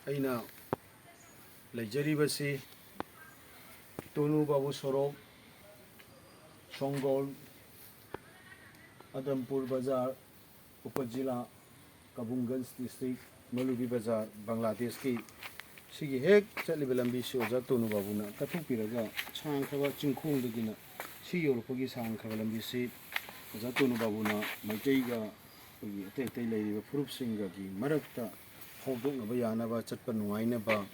ꯑꯩꯅ ꯂꯩꯖꯔꯤꯕꯁꯤ ꯇꯣꯅꯨ ꯕꯥꯕꯨ ꯁꯣꯔꯣꯛ ꯁꯣꯡꯒꯣꯜ ꯑꯗꯝꯄꯨꯔ ꯕꯖꯥꯔ ꯎꯄꯖꯤꯂꯥ ꯀꯕꯨꯡꯒꯟꯖ ꯗꯤꯁꯇ꯭ꯔꯤꯛ ꯃꯂꯨꯕꯤ ꯕꯖꯥꯔ ꯕꯪꯒ꯭ꯂꯥꯗꯦꯁꯀꯤ ꯁꯤꯒꯤ ꯍꯦꯛ ꯆꯠꯂꯤꯕ ꯂꯝꯕꯤꯁꯤ ꯑꯣꯖꯥ ꯇꯣꯅꯨ ꯕꯥꯕꯨꯅ ꯀꯠꯊꯣꯛꯄꯤꯔꯒ ꯁꯥꯡꯈ꯭ꯔꯕ ꯆꯤꯡꯈꯣꯡꯗꯒꯤꯅ ꯁꯤ ꯌꯧꯔꯛꯄꯒꯤ ꯁꯥꯡꯈ꯭ꯔꯕ ꯂꯝꯕꯤꯁꯤ ꯑꯣꯖꯥ ꯇꯣꯅꯨ ꯕꯥꯕꯨꯅ ꯃꯩꯇꯩꯒ ꯑꯩꯈꯣꯏꯒꯤ ꯑꯇꯩ ꯑꯇꯩ ꯂꯩꯔꯤꯕ ꯐꯨꯔꯨꯞꯁꯤꯡꯒꯒꯤ ꯃꯔꯛꯇ ꯐꯥꯎꯗꯣꯛꯅꯕ ꯌꯥꯅꯕ ꯆꯠꯄ ꯅꯨꯡꯉꯥꯏꯅꯕ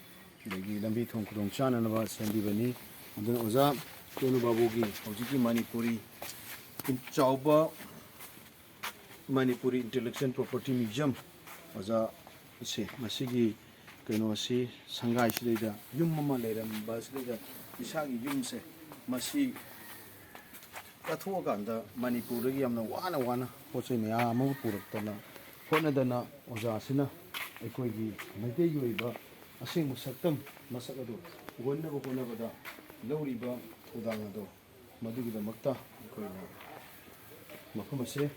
ꯑꯗꯒꯤ ꯂꯝꯕꯤ ꯊꯣꯡ ꯈꯨꯗꯣꯡ ꯆꯥꯅꯅꯕ ꯁꯦꯝꯕꯤꯕꯅꯤ ꯑꯗꯨꯅ ꯑꯣꯖꯥ ꯇꯣꯅꯨ ꯕꯥꯕꯨꯒꯤ ꯍꯧꯖꯤꯛꯀꯤ ꯃꯅꯤꯄꯨꯔꯤ ꯆꯥꯎꯕ ꯃꯅꯤꯄꯨꯔꯤ ꯏꯟꯇꯦꯂꯦꯛꯆꯨꯋꯦꯜ ꯄ꯭ꯔꯣꯄꯔꯇꯤ ꯃ꯭ꯌꯨꯖꯤꯌꯝ ꯑꯣꯖꯥ ꯁꯦ ꯃꯁꯤꯒꯤ ꯀꯩꯅꯣꯁꯤ ꯁꯪꯒꯥꯏꯁꯤꯗꯩꯗ ꯌꯨꯝ ꯑꯃ ꯂꯩꯔꯝꯕ ꯑꯁꯤꯗꯩꯗ ꯏꯁꯥꯒꯤ ꯌꯨꯝꯁꯦ ꯃꯁꯤ ꯀꯠꯊꯣꯛꯑꯀꯥꯟꯗ ꯃꯅꯤꯄꯨꯔꯗꯒꯤ ꯌꯥꯝꯅ ꯋꯥꯅ ꯄꯣꯠ ꯆꯩ ꯃꯌꯥꯝ ꯑꯃ ꯄꯨꯔꯛꯇꯅ ꯍꯣꯠꯅꯗꯅ ꯑꯣꯖꯥꯁꯤꯅ ꯑꯩꯈꯣꯏꯒꯤ ꯃꯩꯇꯩꯒꯤ ꯑꯣꯏꯕ ꯑꯁꯦꯡꯕ ꯁꯛꯇꯝ ꯃꯁꯛ ꯑꯗꯨ ꯎꯍꯟꯅꯕ ꯍꯣꯠꯅꯕꯗ ꯂꯧꯔꯤꯕ ꯊꯧꯗꯥꯡ ꯑꯗꯣ ꯃꯗꯨꯒꯤꯗꯃꯛꯇ ꯑꯩꯈꯣꯏꯅ ꯃꯐꯝ ꯑꯁꯦ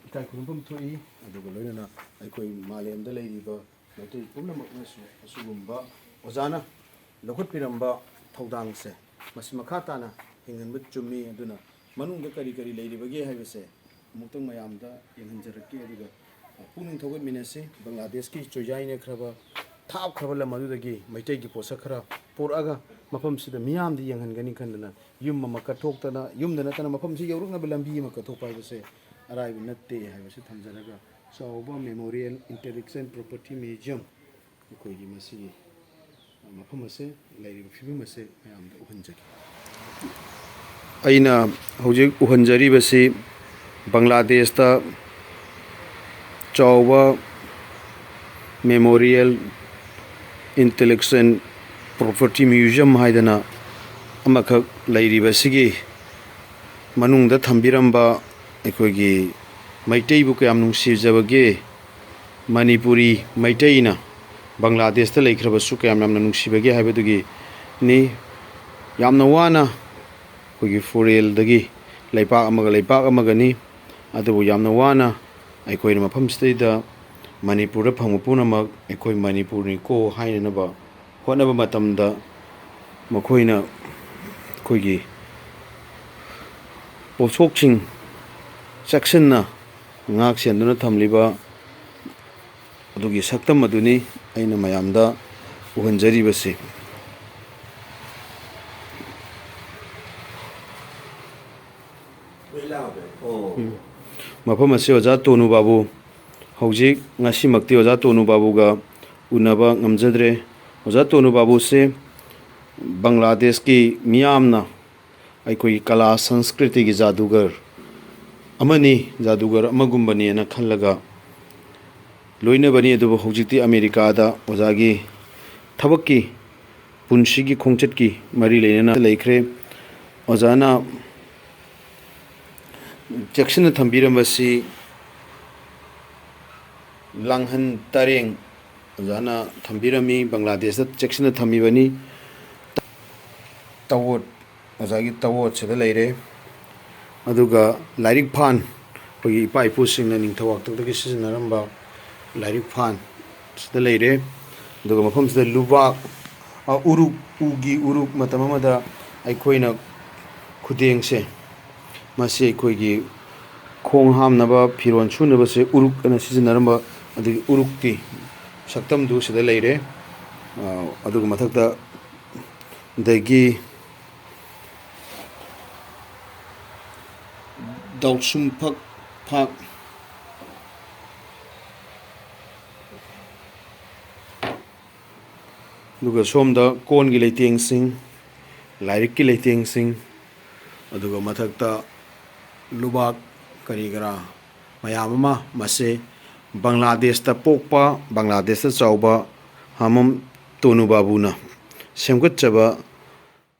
ꯏꯀꯥꯏ ꯈꯨꯔꯨꯝꯐꯝ ꯊꯣꯛꯏ ꯑꯗꯨꯒ ꯂꯣꯏꯅꯅ ꯑꯩꯈꯣꯏ ꯃꯥꯂꯦꯝꯗ ꯂꯩꯔꯤꯕ ꯃꯩꯇꯩ ꯄꯨꯝꯅꯃꯛꯅꯁꯨ ꯑꯁꯤꯒꯨꯝꯕ ꯑꯣꯖꯥꯅ ꯂꯧꯈꯠꯄꯤꯔꯝꯕ ꯊꯧꯗꯥꯡꯁꯦ ꯃꯁꯤ ꯃꯈꯥ ꯇꯥꯅ ꯍꯤꯡꯍꯟꯕ ꯆꯨꯝꯃꯤ ꯑꯗꯨꯅ ꯃꯅꯨꯡꯗ ꯀꯔꯤ ꯀꯔꯤ ꯂꯩꯔꯤꯕꯒꯦ ꯍꯥꯏꯕꯁꯦ ꯑꯃꯨꯛꯇꯪ ꯃꯌꯥꯝꯗ ꯌꯦꯡꯍꯟꯖꯔꯛꯀꯦ ꯑꯗꯨꯒ ꯄꯨꯛꯅꯤꯡ ꯊꯧꯒꯠꯃꯤꯟꯅꯁꯤ ꯕꯪꯒ꯭ꯂꯥꯗꯦꯁꯀꯤ ꯆꯣꯏꯖꯥꯏꯅꯈ꯭ꯔꯕ ꯊꯥꯞꯈ꯭ꯔꯕ ꯂꯝ ꯑꯗꯨꯗꯒꯤ ꯃꯩꯇꯩꯒꯤ ꯄꯣꯠꯁꯛ ꯈꯔ ꯄꯨꯔꯛꯑꯒ ꯃꯐꯝꯁꯤꯗ ꯃꯤꯌꯥꯝꯗ ꯌꯦꯡꯍꯟꯒꯅꯤ ꯈꯟꯗꯅ ꯌꯨꯝ ꯑꯃ ꯀꯠꯊꯣꯛꯇꯅ ꯌꯨꯝꯗ ꯅꯠꯇꯅ ꯃꯐꯝꯁꯤ ꯌꯧꯔꯛꯅꯕ ꯂꯝꯕꯤ ꯑꯃ ꯀꯠꯊꯣꯛꯄ ꯍꯥꯏꯕꯁꯦ ꯑꯔꯥꯏꯕ ꯅꯠꯇꯦ ꯍꯥꯏꯕꯁꯤ ꯊꯝꯖꯔꯒ ꯆꯥꯎꯕ ꯃꯦꯃꯣꯔꯤꯌꯦꯜ ꯏꯟꯇꯦꯂꯦꯛꯆꯨꯋꯦꯜ ꯄ꯭ꯔꯣꯄꯔꯇꯤ ꯃ꯭ꯌꯨꯖꯤꯌꯝ ꯑꯩꯈꯣꯏꯒꯤ ꯃꯁꯤꯒꯤ ꯃꯐꯝ ꯑꯁꯦ ꯂꯩꯔꯤꯕ ꯐꯤꯕꯝ ꯑꯁꯦ ꯃꯌꯥꯝꯗ ꯎꯍꯟꯖꯒꯦ ꯑꯩꯅ ꯍꯧꯖꯤꯛ ꯎꯍꯟꯖꯔꯤꯕꯁꯤ ꯕꯪꯒ꯭ꯂꯥꯗꯦꯁꯇ ꯆꯥꯎꯕ ꯃꯦꯃꯣꯔꯤꯌꯦꯜ ꯏꯟꯇꯦꯂꯦꯛꯆꯨꯋꯦꯜ ꯄ꯭ꯔꯣꯄꯔꯇꯤ ꯃ꯭ꯌꯨꯖꯤꯌꯝ ꯍꯥꯏꯗꯅ ꯑꯃꯈꯛ ꯂꯩꯔꯤꯕꯁꯤꯒꯤ ꯃꯅꯨꯡꯗ ꯊꯝꯕꯤꯔꯝꯕ ꯑꯩꯈꯣꯏꯒꯤ ꯃꯩꯇꯩꯕꯨ ꯀꯌꯥꯝ ꯅꯨꯡꯁꯤꯖꯕꯒꯦ ꯃꯅꯤꯄꯨꯔꯤ ꯃꯩꯇꯩꯅ ꯕꯪꯒ꯭ꯂꯥꯗꯦꯁꯇ ꯂꯩꯈ꯭ꯔꯕꯁꯨ ꯀꯌꯥꯝ ꯌꯥꯝꯅ ꯅꯨꯡꯁꯤꯕꯒꯦ ꯍꯥꯏꯕꯗꯨꯒꯤꯅꯤ ꯌꯥꯝꯅ ꯋꯥꯅ ꯑꯩꯈꯣꯏꯒꯤ ꯐꯣꯔꯦꯜꯗꯒꯤ ꯂꯩꯄꯥꯛ ꯑꯃꯒꯅꯤ ꯑꯗꯨꯕꯨ ꯌꯥꯝꯅ ꯋꯥꯅ ꯑꯩꯈꯣꯏꯅ ꯃꯐꯝꯁꯤꯗꯩꯗ ꯃꯅꯤꯄꯨꯔꯗ ꯐꯪꯕ ꯄꯨꯝꯅꯃꯛ ꯑꯩꯈꯣই ꯃꯅꯤꯄꯨꯔꯅꯤꯀꯣ ꯍꯥꯏꯅꯅꯕ ꯍꯣꯠꯅꯕ ꯃꯇꯝꯗ ꯃꯈꯣꯏꯅ ꯑꯩꯈꯣꯏꯒꯤ ꯄꯣꯠꯊꯣꯛꯁꯤꯡ ꯆꯦꯛꯁꯤꯟꯅ ꯉꯥꯛ ꯁꯦꯟꯗꯨꯅ ꯊꯝꯂꯤꯕ ꯑꯗꯨꯒꯤ ꯁꯛꯇꯝ ꯑꯗꯨꯅꯤ ꯑꯩꯅ ꯃꯌꯥꯝꯗ ꯎꯍꯟꯖꯔꯤꯕꯁꯤ ꯃꯐꯝ ꯑꯁꯤ ꯑꯣꯖꯥ ꯇꯣꯅꯨ ꯕꯥꯕꯨ ꯍꯧꯖꯤꯛ ꯉꯁꯤꯃꯛꯇꯤ ꯑꯣꯖꯥ ꯇꯣꯅꯨ ꯕꯥꯕꯨꯒ ꯎꯅꯕ ꯉꯝꯖꯗ꯭ꯔꯦ ꯑꯣꯖꯥ ꯇꯣꯅꯨ ꯕꯥꯕꯨꯁꯦ ꯕꯪꯒ꯭ꯂꯥꯗꯦꯁꯀꯤ ꯃꯤꯌꯥꯝꯅ ꯑꯩꯈꯣꯏꯒꯤ ꯀꯂꯥ ꯁꯪꯁꯀ꯭ꯔꯤꯇꯤꯒꯤ ꯖꯥꯗꯨꯒꯔ ꯑꯃꯒꯨꯝꯕꯅꯦꯅ ꯈꯜꯂꯒ ꯂꯣꯏꯅꯕꯅꯤ ꯑꯗꯨꯕꯨ ꯍꯧꯖꯤꯛꯇꯤ ꯑꯃꯦꯔꯤꯀꯥꯗ ꯑꯣꯖꯥꯒꯤ ꯊꯕꯛꯀꯤ ꯄꯨꯟꯁꯤꯒꯤ ꯈꯣꯡꯆꯠꯀꯤ ꯃꯔꯤ ꯂꯩꯅꯅ ꯂꯩꯈ꯭ꯔꯦ ꯑꯣꯖꯥꯅ ꯆꯦꯛꯁꯤꯟꯅ ꯊꯝꯕꯤꯔꯝꯕꯁꯤ ꯂꯥꯡꯍꯟ ꯇꯔꯦꯡ ꯑꯣꯖꯥꯅ ꯊꯝꯕꯤꯔꯝꯃꯤ ꯕꯪꯒ꯭ꯂꯥꯗꯦꯁꯇ ꯆꯦꯛꯁꯤꯟꯅ ꯊꯝꯃꯤꯕꯅꯤ ꯇꯋꯣꯠ ꯑꯣꯖꯥꯒꯤ ꯇꯋꯣꯠꯁꯤꯗ ꯂꯩꯔꯦ ꯑꯗꯨꯒ ꯂꯥꯏꯔꯤꯛ ꯐꯥꯟ ꯑꯩꯈꯣꯏꯒꯤ ꯏꯄꯥ ꯏꯄꯨꯁꯤꯡꯅ ꯅꯤꯡꯊꯧ ꯍꯥꯛꯇꯛꯇꯒꯤ ꯁꯤꯖꯤꯟꯅꯔꯝꯕ ꯂꯥꯏꯔꯤꯛ ꯐꯥꯟ ꯁꯤꯗ ꯂꯩꯔꯦ ꯑꯗꯨꯒ ꯃꯐꯝꯁꯤꯗ ꯂꯨꯕꯥꯛ ꯎꯒꯤ ꯎꯔꯨꯛ ꯃꯇꯝ ꯑꯃꯗ ꯑꯩꯈꯣꯏꯅ ꯈꯨꯗꯦꯡꯁꯦ ꯃꯁꯤ ꯑꯩꯈꯣꯏꯒꯤ ꯈꯣꯡ ꯍꯥꯝꯅꯕ ꯐꯤꯔꯣꯜ ꯁꯨꯅꯕꯁꯦ ꯎꯔꯨꯛ ꯑꯅ ꯁꯤꯖꯤꯟꯅꯔꯝꯕ ꯑꯗꯨꯒꯤ ꯎꯔꯨꯛꯀꯤ ꯁꯛꯇꯝꯗꯨ ꯁꯤꯗ ꯂꯩꯔꯦ ꯑꯗꯨꯒ ꯃꯊꯛꯇ ꯑꯗꯒꯤ ꯗꯥꯎꯁꯨꯝ ꯐꯛ ꯑꯗꯨꯒ ꯁꯣꯝꯗ ꯀꯣꯟꯒꯤ ꯂꯩꯇꯦꯡꯁꯤꯡ ꯂꯥꯏꯔꯤꯛꯀꯤ ꯂꯩꯇꯦꯡꯁꯤꯡ ꯑꯗꯨꯒ ꯃꯊꯛꯇ ꯂꯨꯕꯥꯛ ꯀꯔꯤ ꯀꯔꯥ ꯃꯌꯥꯝ ꯑꯃ ꯃꯁꯤ ꯕꯪꯒ꯭ꯂꯥꯗꯦꯁꯇ ꯄꯣꯛꯄ ꯕꯪꯒ꯭ꯂꯥꯗꯦꯁꯇ ꯆꯥꯎꯕ ꯍꯥꯃꯝ ꯇꯣꯅꯨ ꯕꯥꯕꯨꯅ ꯁꯦꯝꯒꯠꯆꯕ